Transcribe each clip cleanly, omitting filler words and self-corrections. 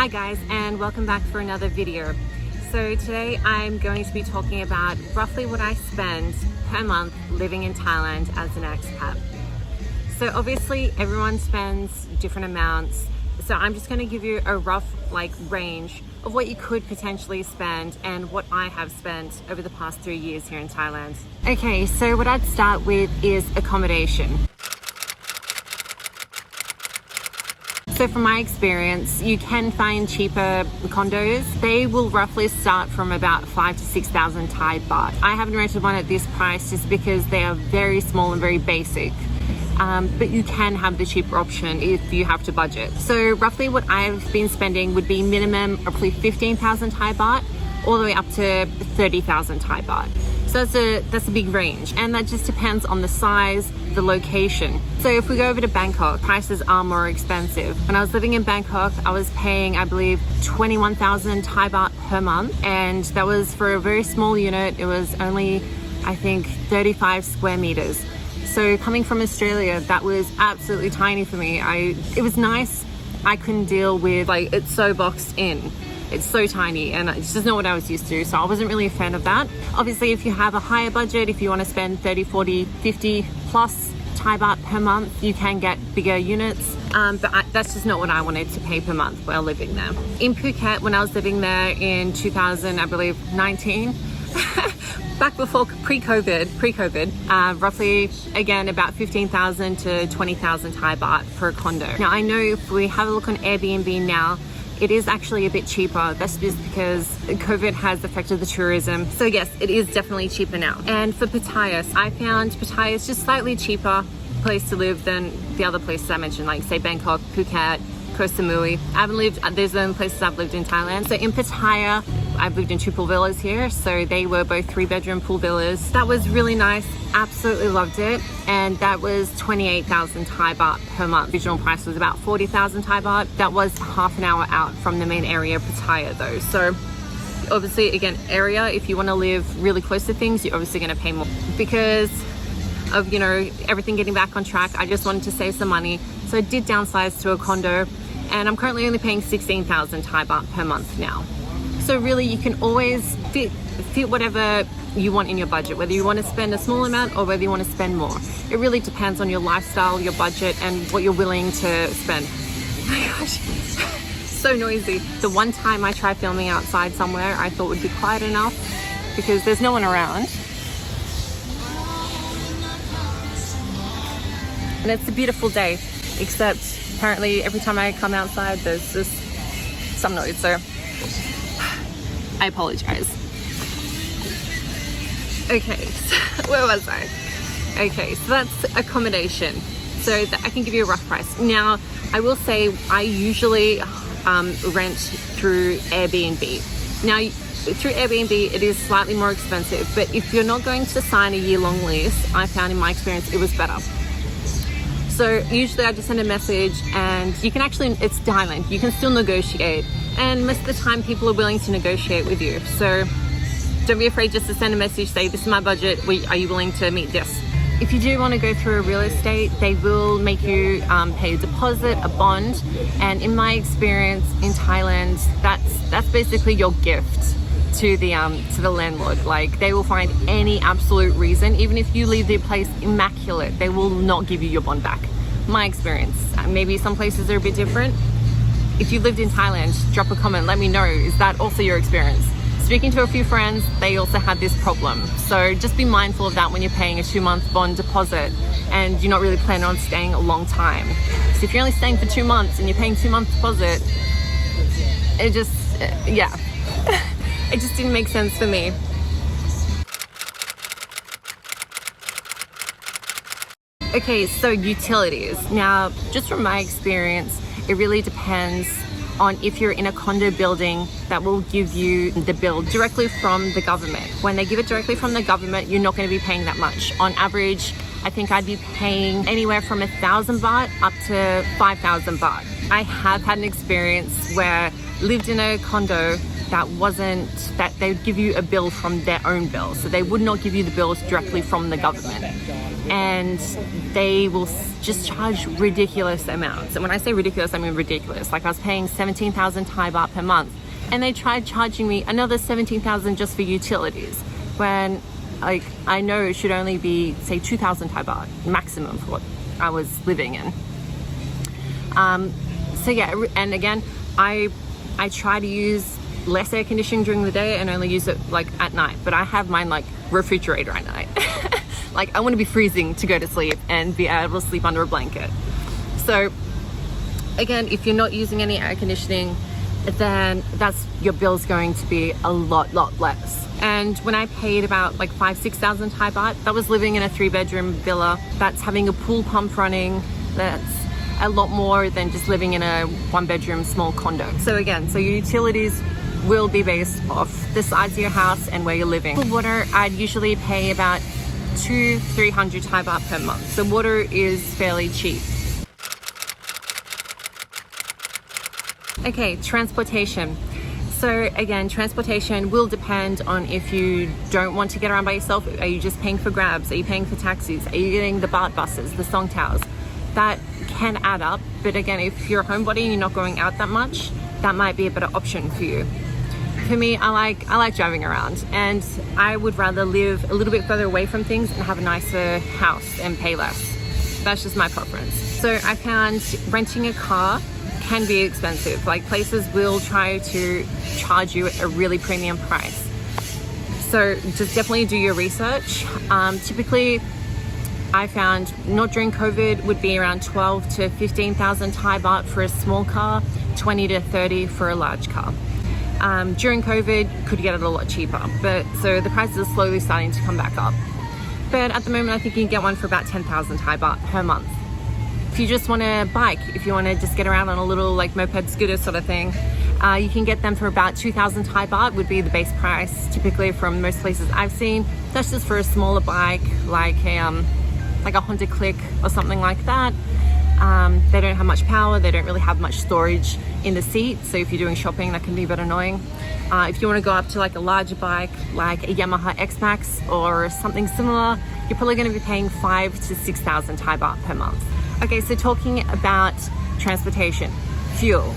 Hi guys, and welcome back for another video. So today I'm going to be talking about roughly what I spend per month living in Thailand as an expat. So obviously everyone spends different amounts, so I'm just going to give you a rough range of what you could potentially spend and what I have spent over the past 3 years here in Thailand. Okay, so what I'd start with is accommodation. So from my experience, you can find cheaper condos. They will roughly start from about 5,000 to 6,000 Thai baht. I haven't rented one at this price just because they are very small and very basic. But you can have the cheaper option if you have to budget. So roughly what I've been spending would be minimum roughly 15,000 Thai baht all the way up to 30,000 Thai baht. So that's a big range, and that just depends on the size, the location. So if we go over to Bangkok, prices are more expensive. When I was living in Bangkok, I was paying, I believe, 21,000 Thai baht per month, and that was for a very small unit. It was only, I think, 35 square meters. So coming from Australia, that was absolutely tiny for me. It was nice. I couldn't deal with, it's so boxed in. It's so tiny, and it's just not what I was used to, so I wasn't really a fan of that. Obviously, if you have a higher budget, if you want to spend 30, 40, 50 plus Thai baht per month, you can get bigger units, but that's just not what I wanted to pay per month while living there. In Phuket, when I was living there in 2000, I believe 19, back before pre-COVID, roughly, again, about 15,000 to 20,000 Thai baht per condo. Now, I know if we have a look on Airbnb now, it is actually a bit cheaper. That's just because COVID has affected the tourism. So yes, it is definitely cheaper now. And for Pattaya, I found Pattaya is just slightly cheaper place to live than the other places I mentioned, like say Bangkok, Phuket, Koh Samui. There's the only places I've lived in Thailand. So in Pattaya, I've lived in 2 pool villas here. So they were both 3-bedroom pool villas. That was really nice. Absolutely loved it. And that was 28,000 Thai baht per month. The original price was about 40,000 Thai baht. That was half an hour out from the main area of Pattaya though. So obviously, again, area, if you want to live really close to things, you're obviously going to pay more. Because of, everything getting back on track, I just wanted to save some money. So I did downsize to a condo, and I'm currently only paying 16,000 Thai baht per month now. So really, you can always fit whatever you want in your budget, whether you want to spend a small amount or whether you want to spend more. It really depends on your lifestyle, your budget, and what you're willing to spend. Oh my gosh, so noisy. The one time I tried filming outside somewhere, I thought would be quiet enough because there's no one around. And it's a beautiful day, except apparently every time I come outside, there's just some noise, so I apologize. Okay, so where was I? Okay, so that's accommodation. So I can give you a rough price. Now, I will say I usually rent through Airbnb. Now, through Airbnb, it is slightly more expensive, but if you're not going to sign a year-long lease, I found in my experience it was better. So usually I just send a message, and you can actually, it's Thailand, you can still negotiate. And most of the time people are willing to negotiate with you. So don't be afraid just to send a message, say, this is my budget, are you willing to meet this? If you do want to go through a real estate, they will make you pay a deposit, a bond. And in my experience in Thailand, that's basically your gift to the landlord. They will find any absolute reason, even if you leave the place immaculate, they will not give you your bond back. My experience. Maybe some places are a bit different. If you lived in Thailand, drop a comment, let me know, is that also your experience? Speaking to a few friends, they also had this problem. So just be mindful of that when you're paying a 2-month bond deposit and you're not really planning on staying a long time. So if you're only staying for 2 months and you're paying 2-month deposit, it just, yeah. It just didn't make sense for me. Okay, so utilities. Now, just from my experience, it really depends on if you're in a condo building that will give you the bill directly from the government. When they give it directly from the government, you're not going to be paying that much. On average, I think I'd be paying anywhere from 1,000 baht up to 5,000 baht. I have had an experience where I lived in a condo that they would give you a bill from their own bill. So they would not give you the bills directly from the government. and they will just charge ridiculous amounts. And when I say ridiculous, I mean ridiculous. Like I was paying 17,000 Thai baht per month, and they tried charging me another 17,000 just for utilities, when like I know it should only be, say, 2,000 Thai baht maximum for what I was living in. So yeah, and again, I try to use less air conditioning during the day and only use it like at night, but I have mine like refrigerator at night. Like I want to be freezing to go to sleep and be able to sleep under a blanket. So again, if you're not using any air conditioning, then that's your bill's going to be a lot less. And when I paid about like 5,000-6,000 Thai baht, that was living in a 3-bedroom villa that's having a pool pump running. That's a lot more than just living in a 1-bedroom small condo. So again, so your utilities will be based off the size of your house and where you're living. For water, I'd usually pay about 200-300 Thai baht per month. So water is fairly cheap. Okay, transportation. So again, transportation will depend on if you don't want to get around by yourself. Are you just paying for grabs? Are you paying for taxis? Are you getting the BART buses, the song towers? That can add up. But again, if you're a homebody and you're not going out that much, that might be a better option for you. For me, I like driving around, and I would rather live a little bit further away from things and have a nicer house and pay less. That's just my preference. So I found renting a car can be expensive. Like places will try to charge you a really premium price. So just definitely do your research. Typically, I found not during COVID would be around 12 to 15,000 Thai baht for a small car, 20 to 30 for a large car. During COVID, could get it a lot cheaper, but so the prices are slowly starting to come back up. But at the moment, I think you can get one for about 10,000 Thai baht per month. If you just want to bike, if you want to just get around on a little like moped scooter sort of thing, you can get them for about 2,000 Thai baht would be the base price, typically from most places I've seen. That's just for a smaller bike, like a Honda Click or something like that. They don't have much power, they don't really have much storage in the seat, so if you're doing shopping, that can be a bit annoying. If you want to go up to like a larger bike, like a Yamaha X-Max or something similar, you're probably going to be paying 5,000 to 6,000 Thai baht per month. Okay, so talking about transportation, fuel.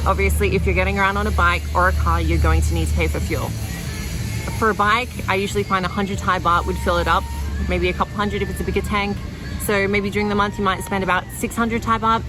Obviously, if you're getting around on a bike or a car, you're going to need to pay for fuel. For a bike, I usually find 100 Thai baht would fill it up, maybe a couple hundred if it's a bigger tank. So maybe during the month, you might spend about 600 Thai baht.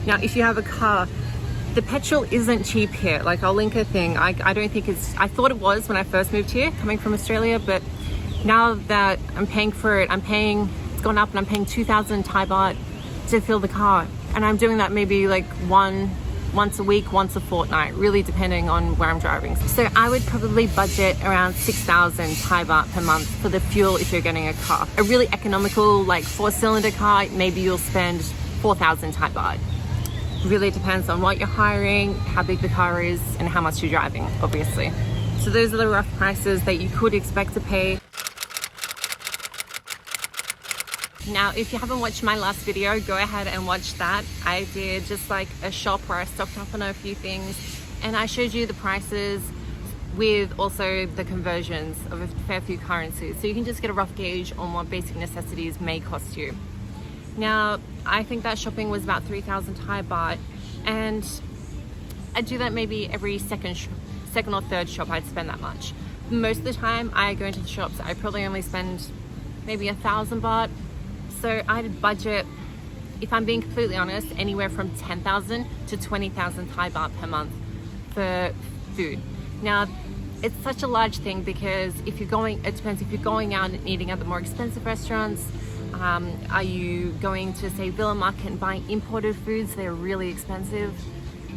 Now, if you have a car, the petrol isn't cheap here. Like, I'll link a thing. I don't think I thought it was when I first moved here, coming from Australia, but now that I'm paying for it, it's gone up and I'm paying 2,000 Thai baht to fill the car. And I'm doing that maybe like once a week, once a fortnight, really depending on where I'm driving. So I would probably budget around 6,000 Thai baht per month for the fuel if you're getting a car. A really economical, like 4-cylinder car, maybe you'll spend 4,000 Thai baht. Really depends on what you're hiring, how big the car is, and how much you're driving, obviously. So those are the rough prices that you could expect to pay. Now, if you haven't watched my last video, go ahead and watch that. I did just like a shop where I stocked up on a few things, and I showed you the prices with also the conversions of a fair few currencies. So you can just get a rough gauge on what basic necessities may cost you. Now, I think that shopping was about 3,000 Thai baht, and I do that maybe every second or third shop I'd spend that much. Most of the time I go into the shops, I probably only spend maybe 1,000 baht. So I'd budget, if I'm being completely honest, anywhere from 10,000 to 20,000 Thai baht per month for food. Now, it's such a large thing because it depends if you're going out and eating at the more expensive restaurants. Are you going to, say, Villa Market and buying imported foods? They're really expensive.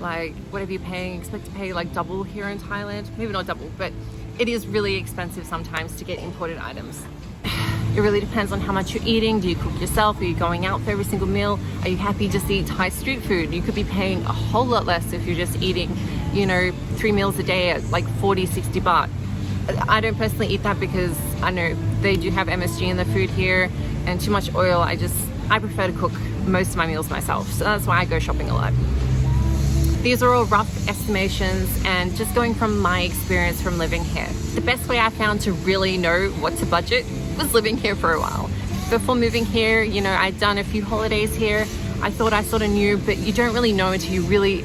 Like, whatever you're paying, expect to pay like double here in Thailand. Maybe not double, but it is really expensive sometimes to get imported items. It really depends on how much you're eating. Do you cook yourself? Are you going out for every single meal? Are you happy just to eat Thai street food? You could be paying a whole lot less if you're just eating, 3 meals a day at like 40, 60 baht. I don't personally eat that because I know they do have MSG in the food here and too much oil. I prefer to cook most of my meals myself. So that's why I go shopping a lot. These are all rough estimations and just going from my experience from living here. The best way I found to really know what to budget was living here for a while. Before moving here, you know, I'd done a few holidays here. I thought I sort of knew, but you don't really know until you really,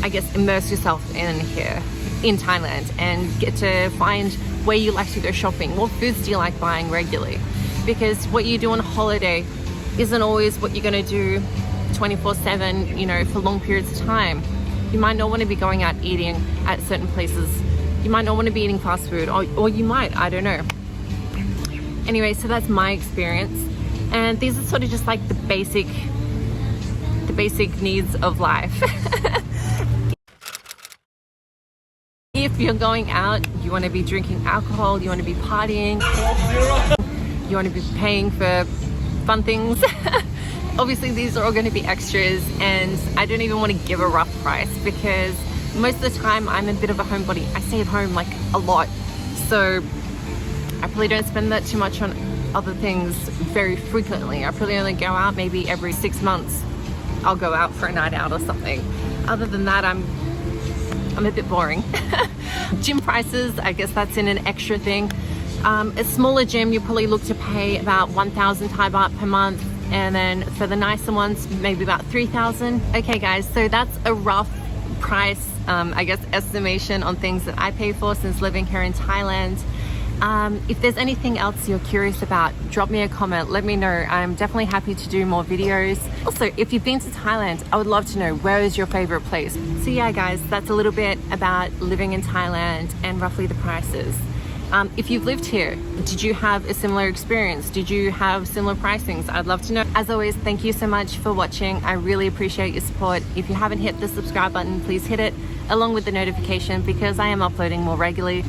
I guess, immerse yourself in here, in Thailand, and get to find where you like to go shopping. What foods do you like buying regularly? Because what you do on a holiday isn't always what you're gonna do 24/7, you know, for long periods of time. You might not want to be going out eating at certain places. You might not want to be eating fast food, or you might, I don't know. Anyway, so that's my experience. And these are sort of just like the basic needs of life. If you're going out, you want to be drinking alcohol, you want to be partying, you want to be paying for fun things. Obviously these are all going to be extras, and I don't even want to give a rough price because most of the time I'm a bit of a homebody. I stay at home like a lot, so I probably don't spend that too much on other things very frequently. I probably only go out maybe every 6 months. I'll go out for a night out or something. Other than that, I'm a bit boring. Gym prices, I guess that's in an extra thing. A smaller gym, you probably look to pay about 1,000 Thai baht per month. And then for the nicer ones, maybe about 3,000. Okay guys, so that's a rough price, I guess, estimation on things that I pay for since living here in Thailand. If there's anything else you're curious about, drop me a comment, let me know. I'm definitely happy to do more videos. Also, if you've been to Thailand, I would love to know, where is your favorite place? So yeah guys, that's a little bit about living in Thailand and roughly the prices. If you've lived here, did you have a similar experience? Did you have similar pricings? I'd love to know. As always, thank you so much for watching. I really appreciate your support. If you haven't hit the subscribe button, please hit it along with the notification because I am uploading more regularly.